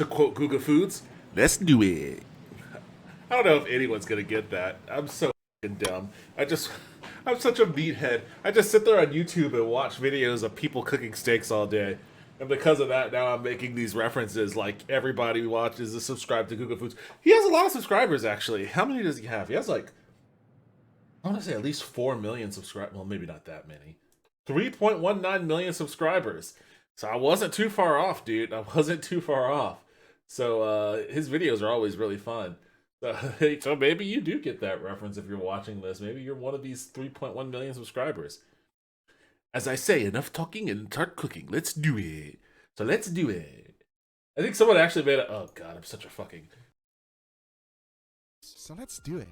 To quote Guga Foods, let's do it. I don't know if anyone's gonna get that. I'm so fucking dumb. I'm such a meathead. I just sit there on YouTube and watch videos of people cooking steaks all day. And because of that, now I'm making these references like everybody who watches is subscribed to Guga Foods. He has a lot of subscribers, actually. How many does he have? He has like, I want to say at least 4 million subscribers. Well, maybe not that many. 3.19 million subscribers. So I wasn't too far off, dude. I wasn't too far off. So his videos are always really fun. So maybe you do get that reference if you're watching this. Maybe you're one of these 3.1 million subscribers. As I say, enough talking and start cooking. Let's do it. So let's do it. I think someone actually made it. Oh god, I'm such a fucking. So let's do it.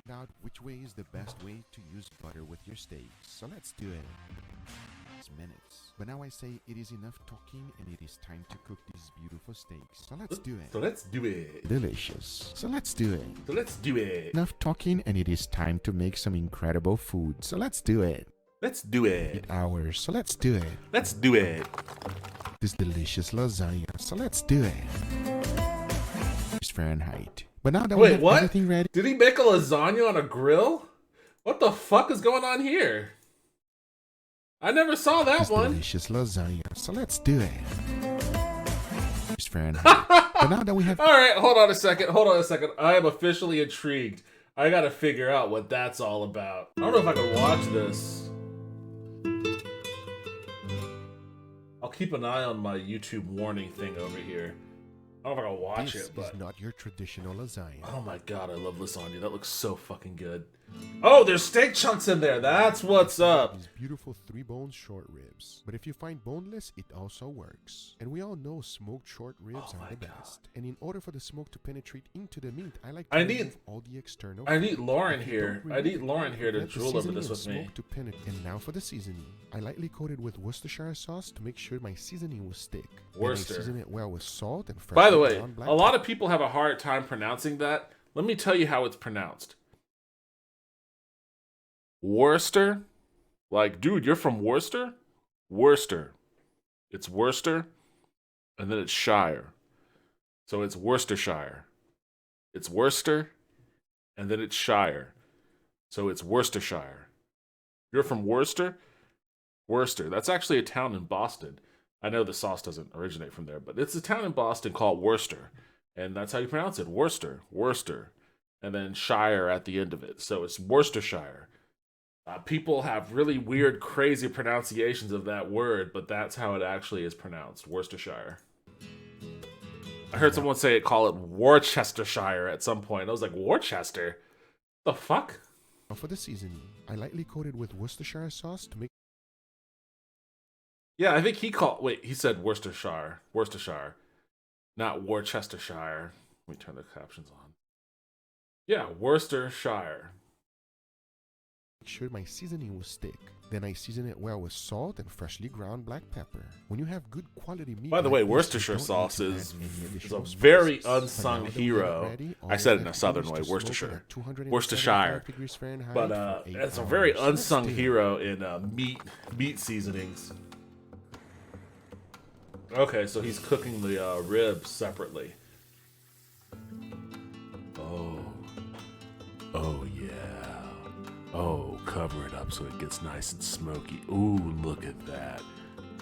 Now, which way is the best way to use butter with your steaks? So let's do it. It's minutes. But now I say it is enough talking and it is time to cook these beautiful steaks. So let's do it. So let's do it. Delicious. So let's do it. So let's do it. Enough talking and it is time to make some incredible food. So let's do it. Let's do it. 8 hours. So let's do it. Let's do it. This delicious lasagna. So let's do it. It's Fahrenheit. But now that we have everything ready. Did he make a lasagna on a grill? What the fuck is going on here? I never saw that one. Delicious lasagna. So let's do it. It's Fahrenheit. But now that we have. All right, hold on a second. I am officially intrigued. I gotta figure out what that's all about. I don't know if I can watch this. I'll keep an eye on my YouTube warning thing over here. I don't know if I can watch it, but. This is not your traditional lasagna. Oh my god, I love lasagna. That looks so fucking good. Oh, there's steak chunks in there. That's what's up. These beautiful 3-bone short ribs. But if you find boneless, it also works. And we all know smoked short ribs are the best. And in order for the smoke to penetrate into the meat, I like to remove all the external. I need Lauren here. I need Lauren here to drool over this with me. And now for the seasoning. I lightly coated with Worcestershire sauce to make sure my seasoning will stick. Worcester. And I season it well with salt and fresh. By the way, a lot of people have a hard time pronouncing that. Let me tell you how it's pronounced. Worcester? Like, dude, you're from Worcester? Worcester. It's Worcester, and then it's Shire. So it's Worcestershire. It's Worcester, and then it's Shire. So it's Worcestershire. You're from Worcester? Worcester. That's actually a town in Boston. I know the sauce doesn't originate from there, but it's a town in Boston called Worcester. And that's how you pronounce it. Worcester. Worcester. And then Shire at the end of it. So it's Worcestershire. People have really weird, crazy pronunciations of that word, but that's how it actually is pronounced, Worcestershire. I heard someone call it Worcestershire at some point. I was like, Worcester? The fuck? For the seasoning, I lightly coated with Worcestershire sauce to make. Yeah, I think he said Worcestershire. Worcestershire. Not Worcestershire. Let me turn the captions on. Yeah, Worcestershire. Make sure my seasoning will stick. Then I season it well with salt and freshly ground black pepper. When you have good quality meat. By the way, Worcestershire sauce is a very unsung hero. I said it in a southern way, Worcestershire. Worcestershire. But it's a very unsung hero in meat seasonings. Okay, so he's cooking the ribs separately. Oh yeah. Oh, cover it up so it gets nice and smoky. Ooh, look at that.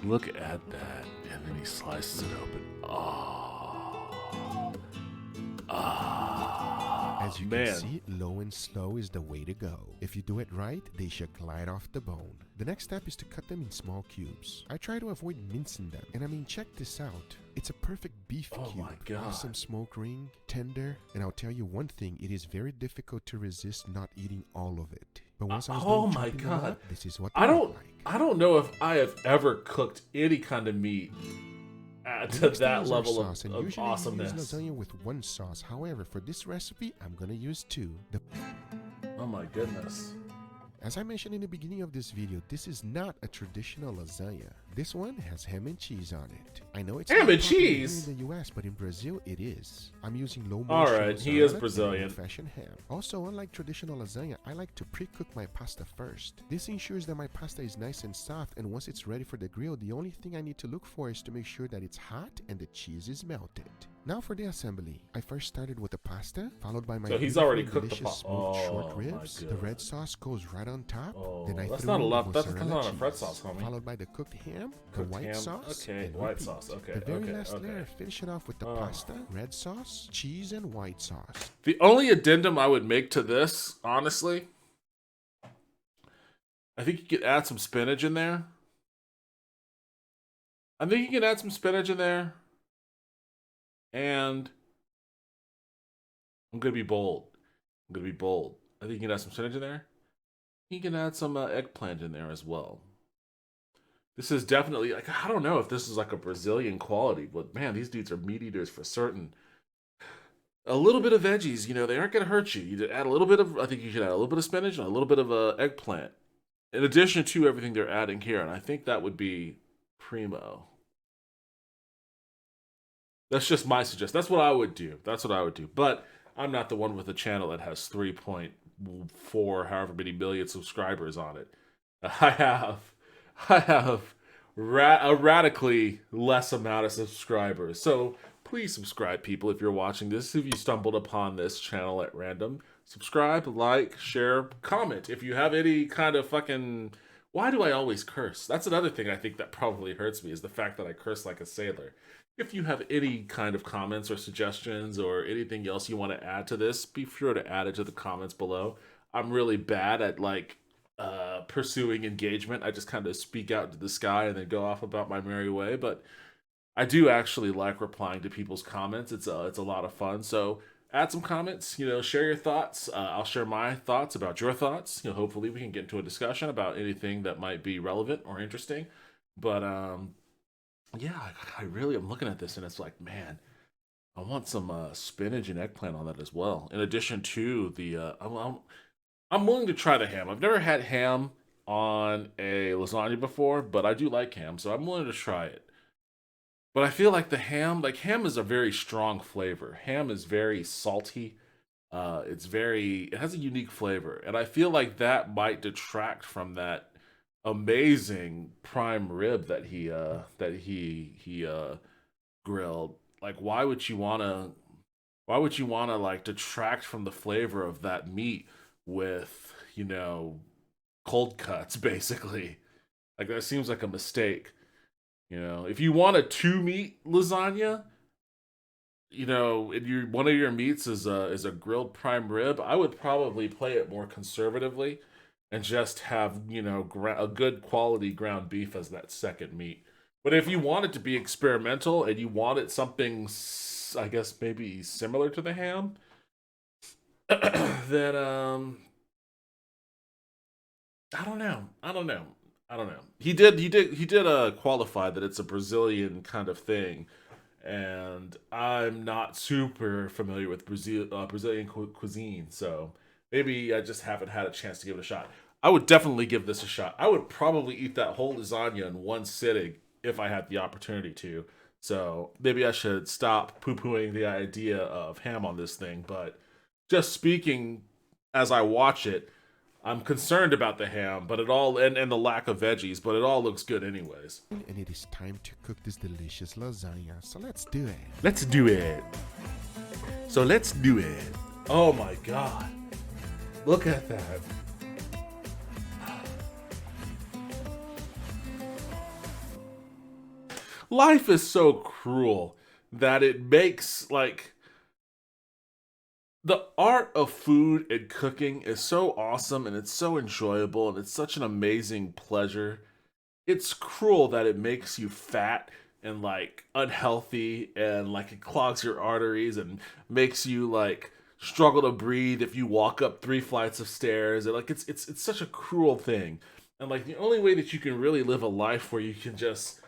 Look at that. And then he slices it open. Oh. As you can see, low and slow is the way to go. If you do it right, they should glide off the bone. The next step is to cut them in small cubes. I try to avoid mincing them. And I mean, check this out. It's a perfect beef cube. Oh my god. Awesome smoke ring, tender. And I'll tell you one thing, it is very difficult to resist not eating all of it. But once I was done chopping them up, this is what they look like. I don't know if I have ever cooked any kind of meat to that level of awesomeness. I use lasagna with one sauce. However, for this recipe, I'm gonna use 2. Oh my goodness. As I mentioned in the beginning of this video, this is not a traditional lasagna. This one has ham and cheese on it. I know it's ham not and popular here cheese in the US, but in Brazil it is. I'm using low All motion right, he is mozzarella Brazilian. and old-fashioned ham. Also, unlike traditional lasagna, I like to pre-cook my pasta first. This ensures that my pasta is nice and soft, and once it's ready for the grill, the only thing I need to look for is to make sure that it's hot and the cheese is melted. Now for the assembly. I first started with the pasta, followed by my So he's already cooked the delicious smoked short ribs. The red sauce goes right on top. Then I that's threw not a in lot. That's mozzarella not a red cheese, sauce, homie. followed by the cooked ham, the Cooked white ham. sauce, Okay, and white repeat. sauce. Okay, The very okay, last okay. layer, finish it off with the pasta, red sauce, cheese, and white sauce. The only addendum I would make to this, honestly, I think you could add some spinach in there. I think you can add some spinach in there. And I'm going to be bold. I think you can add some spinach in there. You can add some eggplant in there as well. This is definitely, like, I don't know if this is like a Brazilian quality, but man, these dudes are meat eaters for certain. A little bit of veggies, they aren't going to hurt you. You add a little bit of, I think you should add a little bit of spinach and a little bit of eggplant, in addition to everything they're adding here. And I think that would be primo. That's just my suggestion. That's what I would do. But I'm not the one with a channel that has 3.4 however many million subscribers on it. I have a radically less amount of subscribers. So please subscribe, people, if you're watching this. If you stumbled upon this channel at random, subscribe, like, share, comment. If you have any kind of fucking... Why do I always curse? That's another thing I think that probably hurts me, is the fact that I curse like a sailor. If you have any kind of comments or suggestions or anything else you want to add to this, be sure to add it to the comments below. I'm really bad at, like, pursuing engagement. I just kind of speak out into the sky and then go off about my merry way, but I do actually like replying to people's comments. It's a lot of fun. So add some comments, share your thoughts. I'll share my thoughts about your thoughts. Hopefully we can get into a discussion about anything that might be relevant or interesting. But yeah, I really am looking at this and it's like, man, I want some spinach and eggplant on that as well. In addition to the, I'm willing to try the ham. I've never had ham on a lasagna before, but I do like ham, so I'm willing to try it. But I feel like ham is a very strong flavor. Ham is very salty. It has a unique flavor, and I feel like that might detract from that amazing prime rib that he grilled. Like, why would you wanna like detract from the flavor of that meat with, cold cuts, basically? Like, that seems like a mistake. If you want a 2-meat lasagna, and one of your meats is a grilled prime rib, I would probably play it more conservatively and just have, a good quality ground beef as that second meat. But if you want it to be experimental and you want it something, I guess, maybe similar to the ham, then I don't know. He did qualify that it's a Brazilian kind of thing, and I'm not super familiar with Brazilian cuisine, so maybe I just haven't had a chance to give it a shot. I would definitely give this a shot. I would probably eat that whole lasagna in one sitting if I had the opportunity to. So maybe I should stop poo-pooing the idea of ham on this thing, but just speaking as I watch it, I'm concerned about the ham, but and the lack of veggies, but it all looks good anyways. And it is time to cook this delicious lasagna, so let's do it. Let's do it. Oh my god. Look at that. Life is so cruel that it makes, like, the art of food and cooking is so awesome and it's so enjoyable and it's such an amazing pleasure. It's cruel that it makes you fat and, like, unhealthy, and, like, it clogs your arteries and makes you, like, struggle to breathe if you walk up 3 flights of stairs. And, like, it's such a cruel thing. And, like, the only way that you can really live a life where you can just,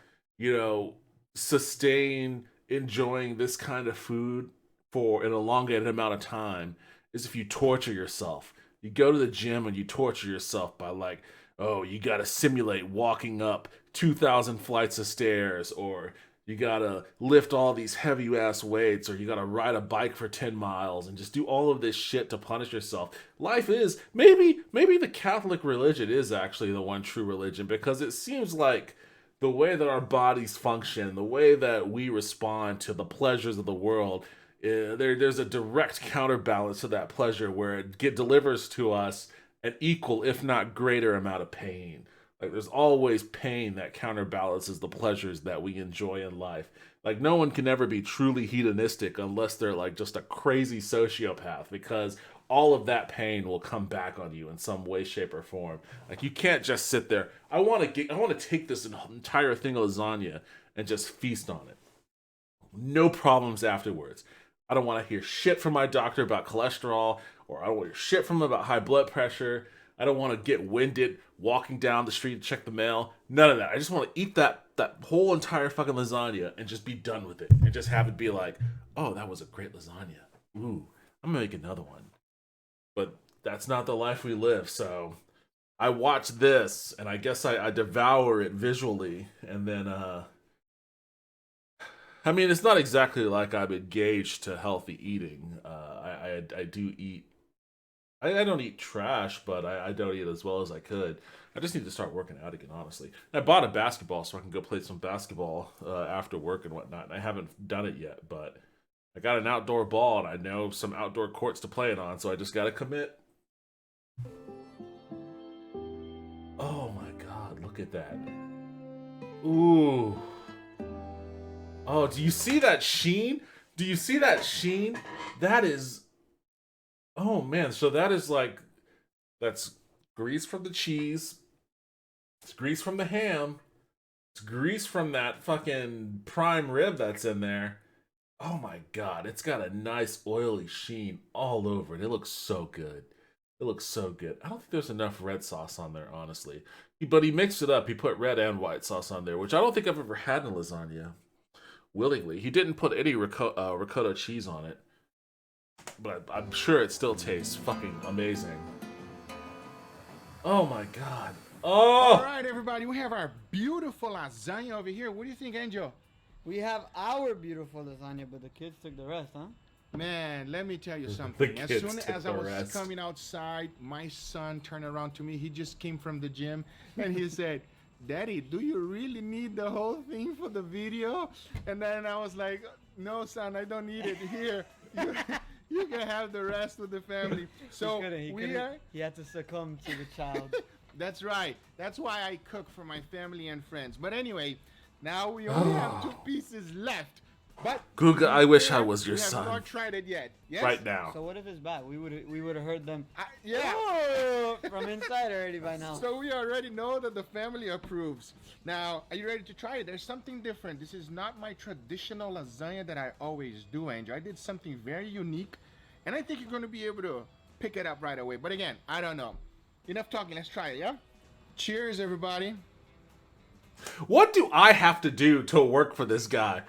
sustain enjoying this kind of food for an elongated amount of time is if you torture yourself. You go to the gym and you torture yourself by, like, oh, you gotta simulate walking up 2,000 flights of stairs, or you gotta lift all these heavy ass weights, or you gotta ride a bike for 10 miles and just do all of this shit to punish yourself. Life is, maybe the Catholic religion is actually the one true religion, because it seems like the way that our bodies function, the way that we respond to the pleasures of the world, there's a direct counterbalance to that pleasure where it delivers to us an equal, if not greater, amount of pain. Like, there's always pain that counterbalances the pleasures that we enjoy in life. Like, no one can ever be truly hedonistic unless they're like just a crazy sociopath, because all of that pain will come back on you in some way, shape, or form. Like, you can't just sit there. I want to take this entire thing of lasagna and just feast on it. No problems afterwards. I don't want to hear shit from my doctor about cholesterol, or I don't want to hear shit from him about high blood pressure. I don't want to get winded walking down the street to check the mail. None of that. I just want to eat that whole entire fucking lasagna and just be done with it. And just have it be like, oh, that was a great lasagna. Ooh, I'm going to make another one. But that's not the life we live. So I watch this, and I guess I devour it visually. And then, I mean, it's not exactly like I'm engaged to healthy eating. I do eat. I don't eat trash, but I don't eat as well as I could. I just need to start working out again, honestly. I bought a basketball so I can go play some basketball after work and whatnot. And I haven't done it yet, but I got an outdoor ball, and I know some outdoor courts to play it on, so I just got to commit. Oh my god, look at that. Ooh. Oh, do you see that sheen? Do you see that sheen? That is... Oh man, so that is like... That's grease from the cheese. It's grease from the ham. It's grease from that fucking prime rib that's in there. Oh my god, it's got a nice oily sheen all over it. It looks so good. It looks so good. I don't think there's enough red sauce on there, honestly. But he mixed it up. He put red and white sauce on there, which I don't think I've ever had in lasagna. Willingly. He didn't put any ricotta cheese on it. But I'm sure it still tastes fucking amazing. Oh my god. Oh! Alright everybody, we have our beautiful lasagna over here. What do you think, Angel? We have our beautiful lasagna, but the kids took the rest, huh? Man, let me tell you something. As soon as I was rest. coming outside, my son turned around to me. He just came from the gym and he said, Daddy, do you really need the whole thing for the video? And then I was like, no, son, I don't need it. Here, you can have the rest with the family. So he had to succumb to the child. That's right. That's why I cook for my family and friends. But anyway, now we only have 2 pieces left. But Guga, I wish I was your son. We have not tried it yet. Yes? Right now. So what if it's bad? We would have heard them. Yeah. Oh, from inside already by now. So we already know that the family approves. Now, are you ready to try it? There's something different. This is not my traditional lasagna that I always do, Angel. I did something very unique, and I think you're going to be able to pick it up right away. But again, I don't know. Enough talking. Let's try it, yeah? Cheers, everybody. What do I have to do to work for this guy?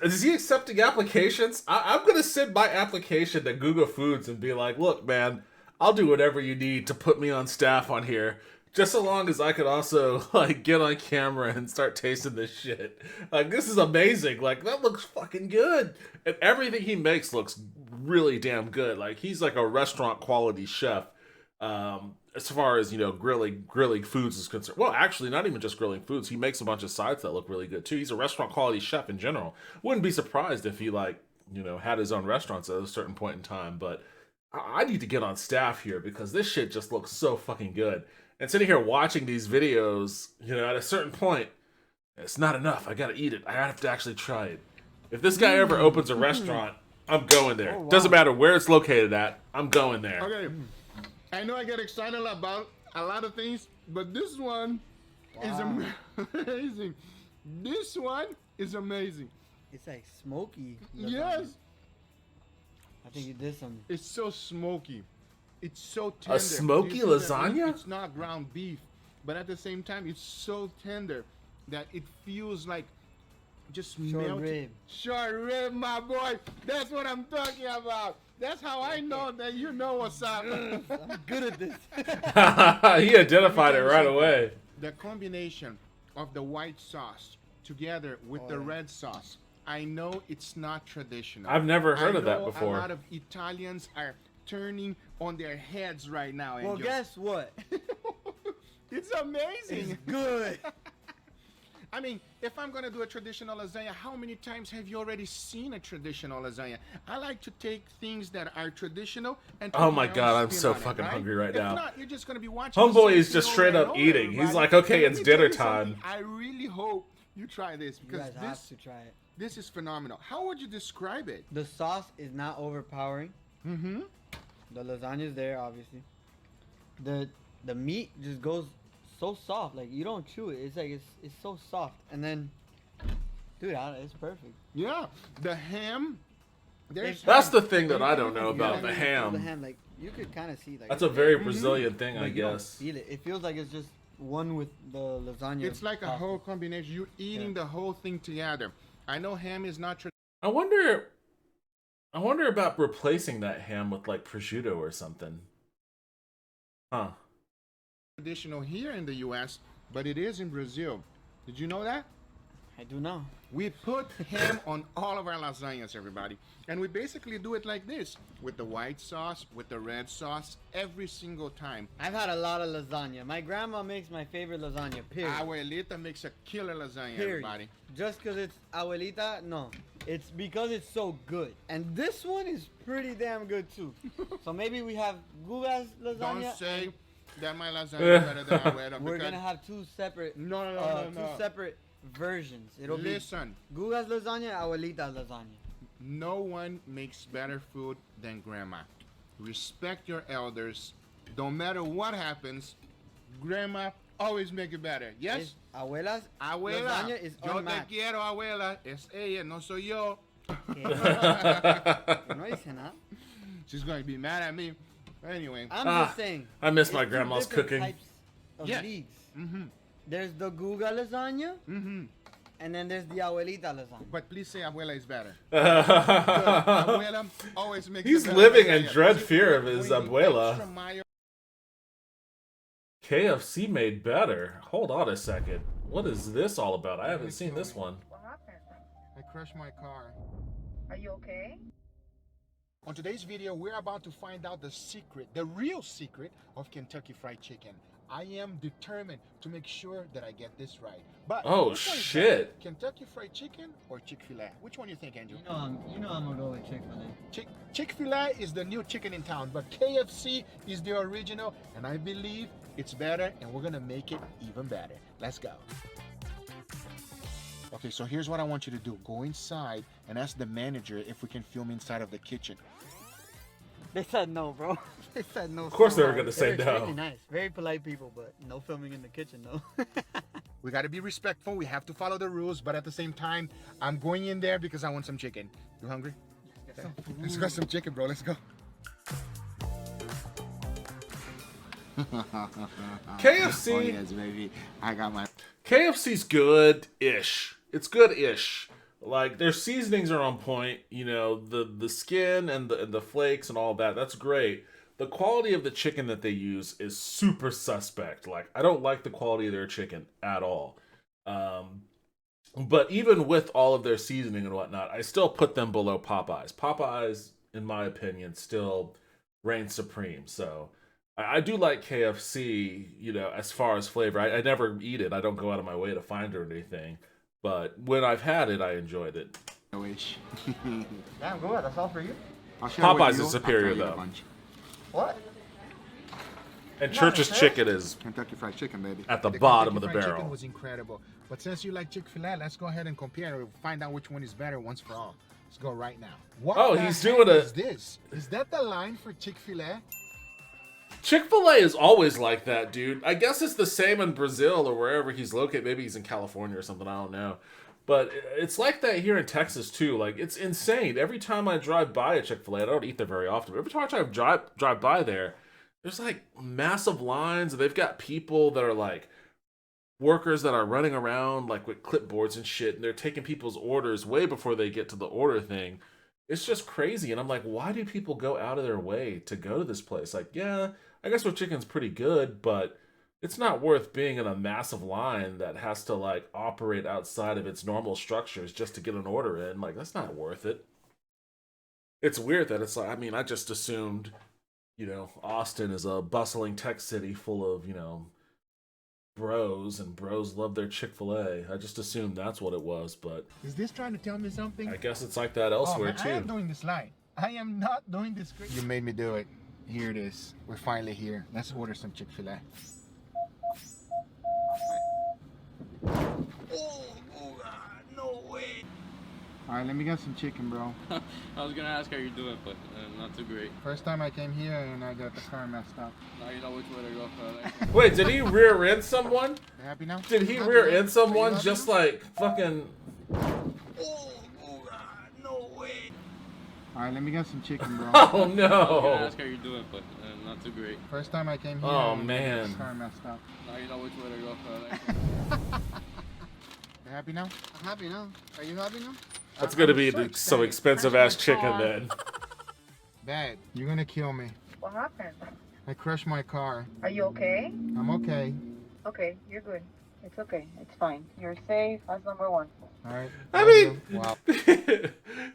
Is he accepting applications? I'm going to send my application to Guga Foods and be like, look, man, I'll do whatever you need to put me on staff on here. Just so long as I could also, like, get on camera and start tasting this shit. Like, this is amazing. Like, that looks fucking good. And everything he makes looks really damn good. Like, he's like a restaurant quality chef. As far as, you know, grilling foods is concerned. Well, actually, not even just grilling foods. He makes a bunch of sides that look really good, too. He's a restaurant quality chef in general. Wouldn't be surprised if he, like, you know, had his own restaurants at a certain point in time. But I need to get on staff here because this shit just looks so fucking good. And sitting here watching these videos, you know, at a certain point, it's not enough. I gotta eat it. I have to actually try it. If this guy ever opens a restaurant, I'm going there. Oh, wow. Doesn't matter where it's located at. I'm going there. Okay. I know I get excited about a lot of things, but this one is amazing. This one is amazing. It's like smoky. Yes. I think you did some. It's so smoky. It's so tender. A smoky lasagna? It's not ground beef, but at the same time, it's so tender that it feels like just melted. Short rib, my boy. That's what I'm talking about. That's how I know that you know what's up. I'm good at this. He identified it right away. The combination of the white sauce together with the red sauce. I know it's not traditional. I've never heard I of that know before. A lot of Italians are turning on their heads right now. Well, Angel. guess what? It's amazing. It's good. I mean, if I'm gonna do a traditional lasagna, how many times have you already seen a traditional lasagna? I like to take things that are traditional and Oh put my my own God, I'm spin so on it, fucking right? hungry right now. If not, you're just gonna be watching. Homeboy the is same just thing straight over up and over, eating. He's everybody. like, okay, And let it's me tell dinner you something, time. I really hope you try this You because guys have to try it. this is phenomenal. How would you describe it? The sauce is not overpowering. Mm-hmm. The lasagna's there, obviously. The meat just goes so soft. Like, you don't chew it. It's like it's so soft. And then, dude, it's perfect. Yeah, the ham. There's That's ham. the thing that I don't know You about know, the when you feel The ham. ham, like, you could kind of see, like, That's a very Brazilian thing, but I you don't guess. feel it. It feels like it's just one with the lasagna. It's like a pasta. whole combination. You're eating the whole thing together. I know ham is not I wonder about replacing that ham with like prosciutto or something. Huh. traditional here in the U.S., but it is in Brazil. Did you know that? I do know. We put ham on all of our lasagnas, everybody. And we basically do it like this, with the white sauce, with the red sauce, every single time. I've had a lot of lasagna. My grandma makes my favorite lasagna, period. Abuelita makes a killer lasagna, Period. everybody. Just because it's abuelita, no. It's because it's so good. And this one is pretty damn good too. So maybe we have Guga's lasagna. Don't say and that my lasagna is better than abuela. we're because- gonna have two separate No. two separate versions. It'll Listen, be Guga's lasagna, abuelita's lasagna. no one makes better food than grandma. Respect your elders. Don't matter what happens, grandma always make it better. Yes? It's abuela's Abuela, lasagna is yo te unmatched. quiero, abuela. Es ella, no soy yo. Yo no hice nada. She's going to be mad at me. Anyway. I'm just saying. I miss it's my two grandma's different cooking. Types of Yeah. leagues. Mm-hmm. There's the Guga lasagna, Mm-hmm. and then there's the abuelita lasagna. But please say abuela is better. Abuela always makes He's a better living in lasagna. dread She's fear of his putting abuela. extra mayo. KFC made better. Hold on a second. What is this all about? I haven't seen this one. What happened? I crushed my car. Are you okay? On today's video, we're about to find out the secret, the real secret of Kentucky Fried Chicken. I am determined to make sure that I get this right. But Oh, which one is shit. better, Kentucky Fried Chicken or Chick-fil-A? Which one do you think, Andrew? You know I'm gonna go with Chick-fil-A. Chick-fil-A is the new chicken in town, but KFC is the original, and I believe it's better, and we're gonna make it even better. Let's go. Okay, so here's what I want you to do. Go inside and ask the manager if we can film inside of the kitchen. They said no, bro. They said no. Of course so they were hard. gonna say They're no. extremely nice, very polite people, but no filming in the kitchen, though. We gotta be respectful. We have to follow the rules, but at the same time, I'm going in there because I want some chicken. You hungry? Okay. Let's get some chicken, bro. Let's go. KFC. Oh yes, baby. I got my. KFC's good-ish. It's good-ish. Like their seasonings are on point. You know, the skin and the flakes and all that. That's great. The quality of the chicken that they use is super suspect. Like I don't like the quality of their chicken at all. But even with all of their seasoning and whatnot, I still put them below Popeyes. Popeyes, in my opinion, still reigns supreme. So I do like KFC, you know, as far as flavor. I never eat it. I don't go out of my way to find it or anything. But when I've had it, I enjoyed it. I wish. Damn, go ahead. That's all for you. Popeyes is superior, though. What? And Church's chicken is Kentucky Fried Chicken, baby. at the bottom of the Kentucky Fried barrel. Chicken was incredible. But since you like Chick-fil-A, let's go ahead and compare and find out which one is better once for all. Let's go right now. What Oh, the he's heck doing a- is this? Is that the line for Chick-fil-A? Chick-fil-A is always like that, dude. I guess it's the same in Brazil or wherever he's located. Maybe he's in California or something. I don't know. But it's like that here in Texas, too. Like, it's insane. Every time I drive by a Chick-fil-A, I don't eat there very often, but every time I drive by there, there's, like, massive lines. And they've got people that are, like, workers that are running around, like, with clipboards and shit. And they're taking people's orders way before they get to the order thing. It's just crazy. And I'm like, why do people go out of their way to go to this place? Like, yeah, I guess their chicken's pretty good, but it's not worth being in a massive line that has to like operate outside of its normal structures just to get an order in. Like, that's not worth it. It's weird that it's like, I mean, I just assumed, Austin is a bustling tech city full of, bros, and bros love their Chick-fil-A. I just assumed that's what it was, but Is this trying to tell me something? I guess it's like that elsewhere man, I am too. doing this line. I am not doing this great. You made me do it. Here it is. We're finally here. Let's order some Chick-fil-A. No way. All right, let me get some chicken, bro. I was gonna ask how you're doing, but not too great. First time I came here and I got the car messed up. Now you know which way to go. Wait, did he rear end someone? You happy now? Did he Happy rear now? end someone Are you just happy like fucking? no way. All right, let me get some chicken, bro. Oh I was gonna no! ask how you're doing, but not too great. First time I came here Oh, and I got man. the car messed up. Now you know which way to go. You happy now? I'm happy now. Are you happy now? That's gonna I'm be so the so excited. expensive ass chicken then. Dad, you're gonna kill me. What happened? I crushed my car. Are you okay? I'm okay. Okay, you're good. It's okay. It's fine. You're safe. That's number one. All right. I Love mean, you. Wow.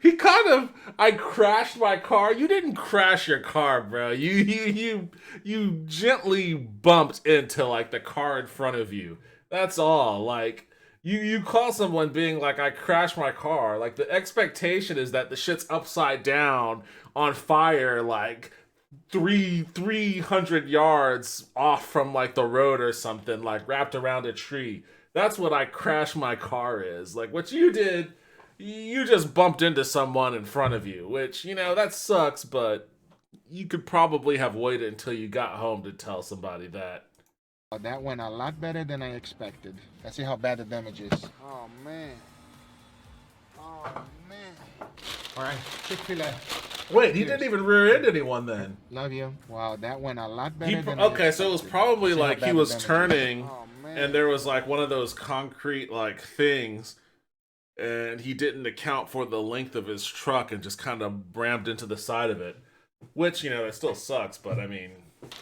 he kind of. I crashed my car. You didn't crash your car, bro. You gently bumped into like the car in front of you. That's all. Like. You call someone being like, I crashed my car. Like, the expectation is that the shit's upside down on fire, like 300 yards off from like the road or something, like wrapped around a tree. That's what I crashed my car is. Like, what you did, you just bumped into someone in front of you, which, that sucks, but you could probably have waited until you got home to tell somebody that. That went a lot better than I expected. Let's see how bad the damage is. Oh, man. Oh, man. All right, Chick-fil-A. Wait, he didn't even rear end anyone then. Love you. Wow, that went a lot better than I Okay, so it was expected. probably See how like bad he the was damage is. turning, Oh, man. and there was like one of those concrete like things, and he didn't account for the length of his truck and just kind of rammed into the side of it, which it still sucks, but I mean.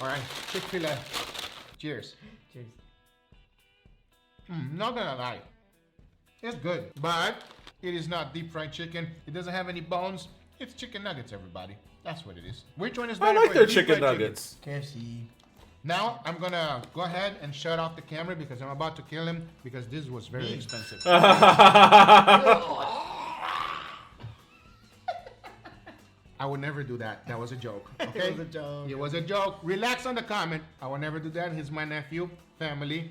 All right, Chick-fil-A. Cheers. Cheers. Not gonna lie, it's good, but it is not deep fried chicken. It doesn't have any bones. It's chicken nuggets, everybody. That's what it is. Which one is I better? like for their deep chicken fried nuggets. KFC. Now I'm gonna go ahead and shut off the camera because I'm about to kill him because this was very expensive. I would never do that. That was a joke. Okay? was a joke. It was a joke. Relax on the comment. I will never do that. He's my nephew, family.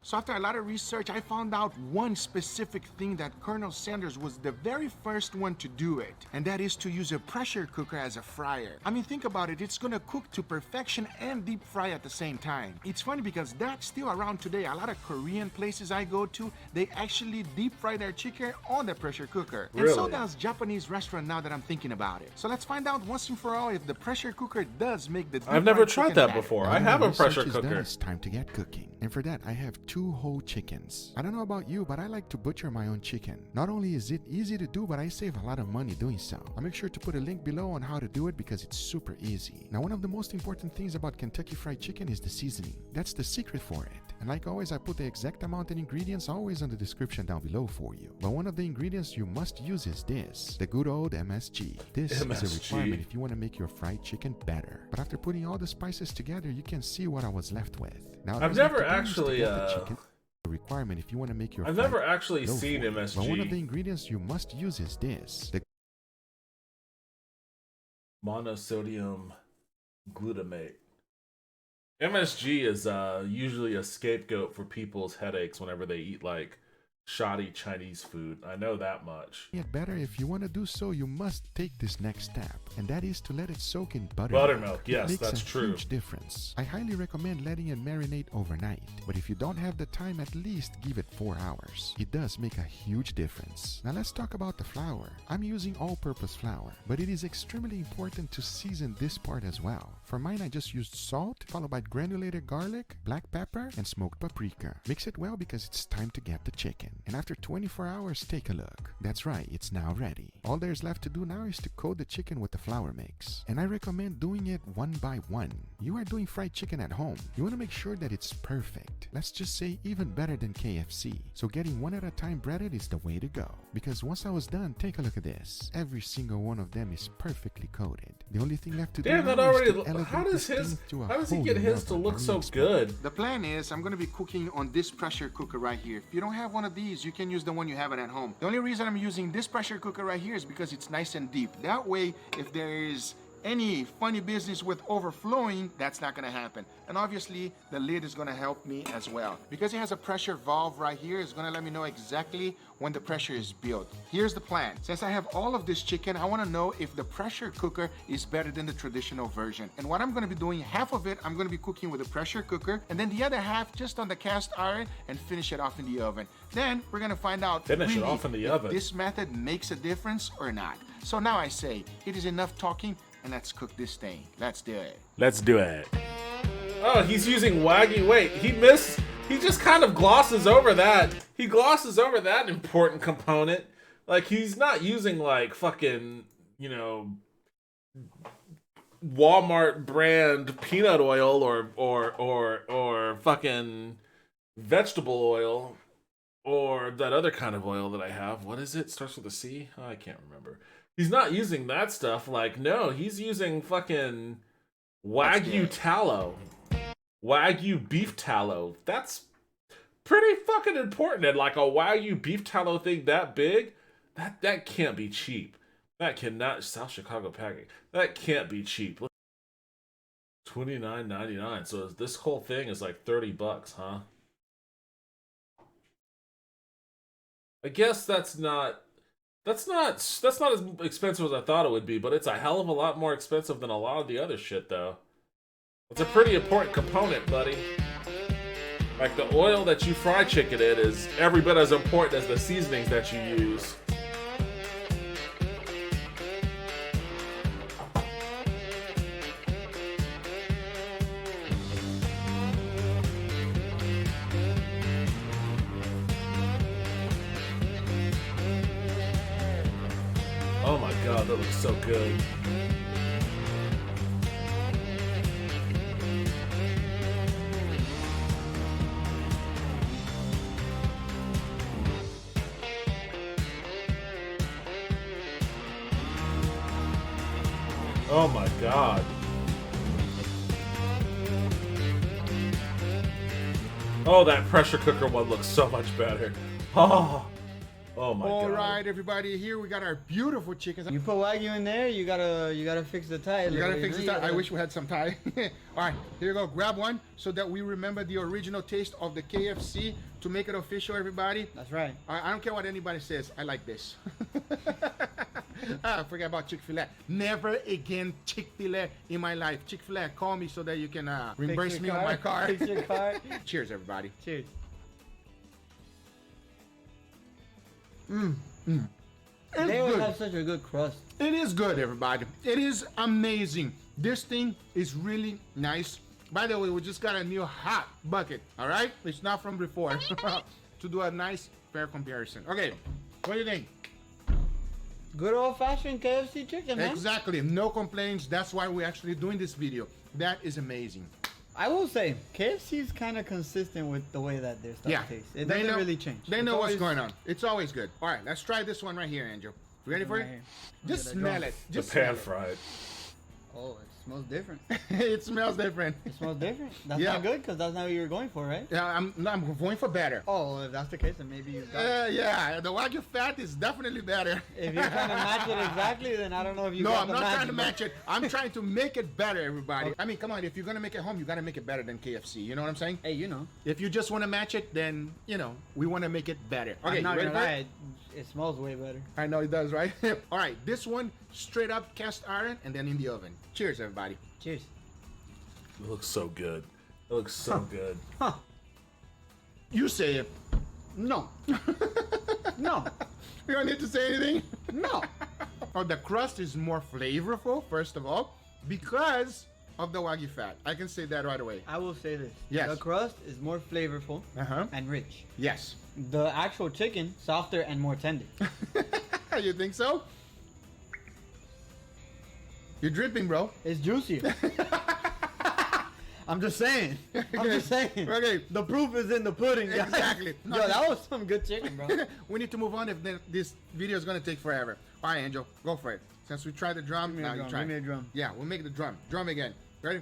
So after a lot of research, I found out one specific thing that Colonel Sanders was the very first one to do it, and that is to use a pressure cooker as a fryer. I mean, think about it. It's gonna cook to perfection and deep fry at the same time. It's funny because that's still around today. A lot of Korean places I go to, they actually deep fry their chicken on the pressure cooker. And so Really? does Japanese restaurant now that I'm thinking about it. So let's find out once and for all if the pressure cooker does make the deep I've never fried tried chicken that better. before. Now I that have my a pressure research is done, cooker. it's time to get cooking. And for that, I have 2 whole chickens. I don't know about you, but I like to butcher my own chicken. Not only is it easy to do, but I save a lot of money doing so. I'll make sure to put a link below on how to do it because it's super easy. Now, one of the most important things about Kentucky Fried Chicken is the seasoning. That's the secret for it. And like always, I put the exact amount and ingredients always in the description down below for you. But one of the ingredients you must use is this, the good old MSG. This is a MSG. requirement if you want to make your fried chicken better. But after putting all the spices together, you can see what I was left with. Now, I've there's the never ingredients to actually, get the chicken. A requirement if you want to make your I've fried never actually dough seen for it. But one of the MSG. ingredients you must use is this, the Monosodium glutamate. MSG is usually a scapegoat for people's headaches whenever they eat like shoddy Chinese food. I know that much. Yet better, if you want to do so, you must take this next step, and that is to let it soak in buttermilk. Buttermilk, yes, it makes that's a true. huge difference. I highly recommend letting it marinate overnight, but if you don't have the time, at least give it 4 hours. It does make a huge difference. Now let's talk about the flour. I'm using all-purpose flour, but it is extremely important to season this part as well. For mine, I just used salt, followed by granulated garlic, black pepper, and smoked paprika. Mix it well because it's time to get the chicken. And after 24 hours, take a look. That's right, it's now ready. All there's left to do now is to coat the chicken with the flour mix. And I recommend doing it one by one. You are doing fried chicken at home. You want to make sure that it's perfect. Let's just say even better than KFC. So getting one at a time breaded is the way to go. Because once I was done, take a look at this. Every single one of them is perfectly coated. The only thing left to do Damn, now that already. is to elevate How the does steam to a How does he whole get his to nother look so marine good? The plan is I'm going to be cooking on this pressure cooker right here. If you don't have one of these, you can use the one you have at home. The only reason I'm using this pressure cooker right here is because it's nice and deep. That way, if there is any funny business with overflowing, that's not going to happen. And obviously, the lid is going to help me as well. Because it has a pressure valve right here, it's going to let me know exactly when the pressure is built. Here's the plan. Since I have all of this chicken, I want to know if the pressure cooker is better than the traditional version. And what I'm going to be doing, half of it, I'm going to be cooking with a pressure cooker, and then the other half just on the cast iron and finish it off in the oven. Then we're going to find out Finish it off in the oven. if this method makes a difference or not. So now I say, it is enough talking, and let's cook this thing. Let's do it. Let's do it. Oh, he's using Wagyu. Wait, he missed. He just kind of glosses over that. He glosses over that important component. Like, he's not using, like, fucking, you know, Walmart brand peanut oil or fucking vegetable oil or that other kind of oil that I have. What is it? Starts with a C? Oh, I can't remember. He's not using that stuff. Like, no, he's using fucking Wagyu tallow. Wagyu beef tallow. That's pretty fucking important. And like a Wagyu beef tallow thing that big, that can't be cheap. That cannot, South Chicago packing. That can't be cheap. $29.99. So this whole thing is like $30, huh? I guess that's not as expensive as I thought it would be, but it's a hell of a lot more expensive than a lot of the other shit, though. It's a pretty important component, buddy. Like, the oil that you fry chicken in is every bit as important as the seasonings that you use. Oh my god, that looks so good. Oh my god. Oh, that pressure cooker one looks so much better. Oh my god. All right, everybody, here we got our beautiful chickens. You put Wagyu in there, you gotta fix the tie. You gotta fix the tie. I wish we had some tie. All right, here you go. Grab one so that we remember the original taste of the KFC to make it official, everybody. That's right. All right, I don't care what anybody says. I like this. Forget about Chik-fil-a. Never again Chik-fil-a in my life. Chik-fil-a, call me so that you can reimburse me on my car. Fix your car. Cheers, everybody. Cheers. They always have such a good crust. It is good, everybody. It is amazing. This thing is really nice. By the way, we just got a new hot bucket, all right? It's not from before. To do a nice, fair comparison. Okay, what do you think? Good old-fashioned KFC chicken, man. Exactly, no complaints. That's why we're actually doing this video. That is amazing. I will say, KFC is kind of consistent with the way that their stuff tastes. It doesn't really change. They It's know what's always- going on. It's always good. All right, let's try this one right here, Andrew. You ready for Right it? here. Just Look at that smell drum. it. The Just pan smell it. fried. Oh, it smells different. It smells different. It smells different. That's Yeah. not good because that's not what you were going for, right? Yeah, I'm going for better. Oh, if that's the case, then maybe you got it. Yeah, the Wagyu fat is definitely better. If you're trying to match it exactly, then I don't know if you No, got I'm the not match, trying to but- match it. I'm trying to make it better, everybody. I mean, come on, if you're going to make it home, you got to make it better than KFC. You know what I'm saying? Hey, you know. If you just want to match it, then, you know, we want to make it better. Okay, I'm you not ready gonna for lie, it? it smells way better. I know it does, right? All right, this one, straight up cast iron and then in the oven. Cheers, everybody. Cheers. It looks so good. It looks so good. Huh. You say it. No. No. You don't need to say anything? No. Oh, the crust is more flavorful, first of all, because of the Wagyu fat. I can say that right away. I will say this. Yes. The crust is more flavorful Uh-huh. and rich. Yes. The actual chicken, softer and more tender. You think so? You're dripping, bro. It's juicier. I'm just saying. I'm just saying. Okay. The proof is in the pudding, guys. Exactly. Yo, that was some good chicken, bro. We need to move on if this video is going to take forever. All right, Angel, go for it. Since we tried the drum, Give me now a you drum, try. give me a drum. Yeah, we'll make the drum. Drum again. Ready?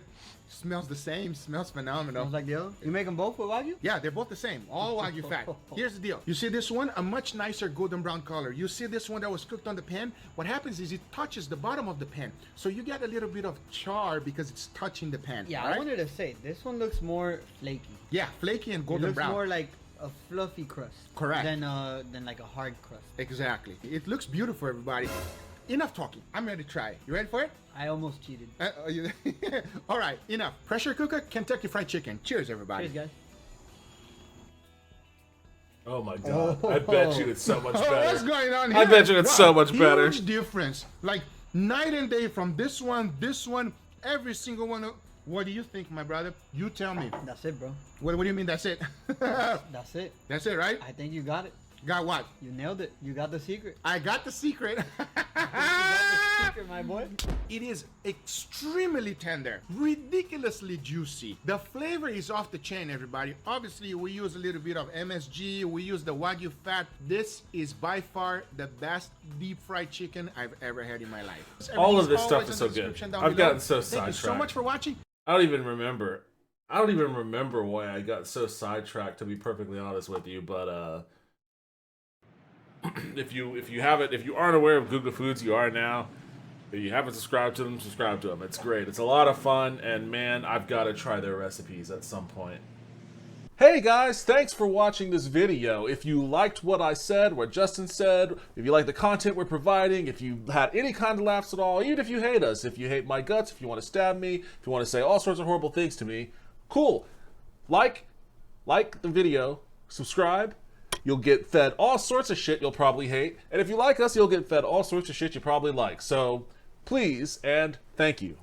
Smells the same. Smells phenomenal. Smells like the other. You make them both with Wagyu? Yeah, they're both the same. All Wagyu fat. Here's the deal. You see this one? A much nicer golden brown color. You see this one that was cooked on the pan? What happens is it touches the bottom of the pan. So you get a little bit of char because it's touching the pan. Yeah, right? I wanted to say, this one looks more flaky. Yeah, flaky and It golden looks brown. more like a fluffy crust. Correct. Than like a hard crust. Exactly. It looks beautiful, everybody. Enough talking. I'm ready to try. You ready for it? I almost cheated. All right, enough. Pressure cooker, Kentucky Fried Chicken. Cheers, everybody. Cheers, guys. Oh my god. I bet you it's so much Oh, better. what's going on here? I bet you it's so much better. Huge difference. Like night and day from this one, every single one. What do you think, my brother? You tell me. That's it, bro. What do you mean that's it? That's it. That's it, right? I think you got it. Got what? You nailed it. You got the secret. I got the secret. You got the secret, my boy. It is extremely tender, ridiculously juicy. The flavor is off the chain, everybody. Obviously, we use a little bit of MSG. We use the Wagyu fat. This is by far the best deep fried chicken I've ever had in my life. All of this Everything's stuff always is in so the good. description down I've below. gotten so Thank you so sidetracked. much for watching. I don't even remember why I got so sidetracked, to be perfectly honest with you, but if you aren't aware of Guga Foods, you are now. If you haven't subscribed to them, subscribe to them. It's great. It's a lot of fun, and man, I've got to try their recipes at some point. Hey guys, thanks for watching this video. If you liked what I said, what Justin said, if you like the content we're providing, if you had any kind of laughs at all, even if you hate us, if you hate my guts, if you want to stab me, if you want to say all sorts of horrible things to me, cool. Like the video, subscribe. You'll get fed all sorts of shit you'll probably hate. And if you like us, you'll get fed all sorts of shit you probably like. So, please and thank you.